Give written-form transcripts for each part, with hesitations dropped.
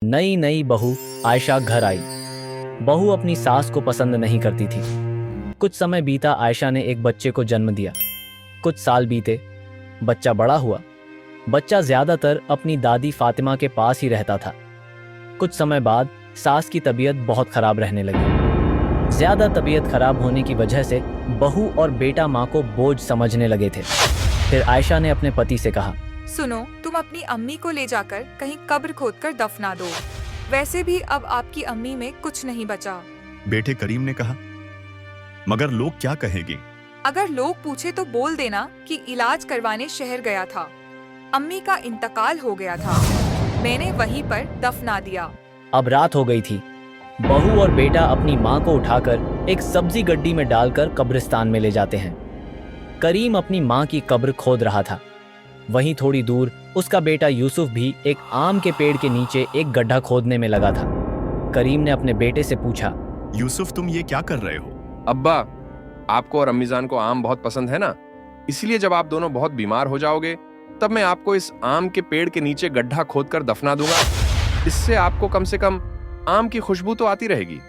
नई नई बहू आयशा घर आई। बहू अपनी सास को पसंद नहीं करती थी। कुछ समय बीता, आयशा ने एक बच्चे को जन्म दिया। कुछ साल बीते, बच्चा बड़ा हुआ। बच्चा ज्यादातर अपनी दादी फातिमा के पास ही रहता था। कुछ समय बाद सास की तबीयत बहुत खराब रहने लगी। ज्यादा तबीयत खराब होने की वजह से बहू और बेटा माँ को बोझ समझने लगे थे। फिर आयशा ने अपने पति से कहा, सुनो, तुम अपनी अम्मी को ले जाकर कहीं कब्र खोदकर दफना दो। वैसे भी अब आपकी अम्मी में कुछ नहीं बचा। बेटे करीम ने कहा, मगर लोग क्या कहेंगे? अगर लोग पूछे तो बोल देना कि इलाज करवाने शहर गया था, अम्मी का इंतकाल हो गया था, मैंने वहीं पर दफना दिया। अब रात हो गई थी। बहू और बेटा अपनी माँ को उठाकर एक सब्जी गड्डी में डालकर कब्रिस्तान में ले जाते हैं। करीम अपनी माँ की कब्र खोद रहा था। वहीं थोड़ी दूर उसका बेटा यूसुफ भी एक आम के पेड़ के नीचे एक गड्ढा खोदने में लगा था। करीम ने अपने बेटे से पूछा, यूसुफ, तुम ये क्या कर रहे हो? अब्बा, आपको और अम्मीजान को आम बहुत पसंद है ना, इसलिए जब आप दोनों बहुत बीमार हो जाओगे तब मैं आपको इस आम के पेड़ के नीचे गड्ढा खोदकर दफना दूंगा। इससे आपको कम से कम आम की खुशबू तो आती रहेगी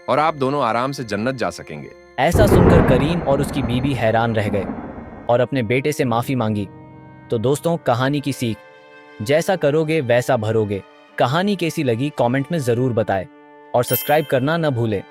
और आप दोनों आराम से जन्नत जा सकेंगे। ऐसा सुनकर करीम और उसकी बीवी हैरान रह गए और अपने बेटे से माफी मांगी। तो दोस्तों, कहानी की सीख, जैसा करोगे वैसा भरोगे। कहानी कैसी लगी कमेंट में जरूर बताएं और सब्सक्राइब करना न भूलें।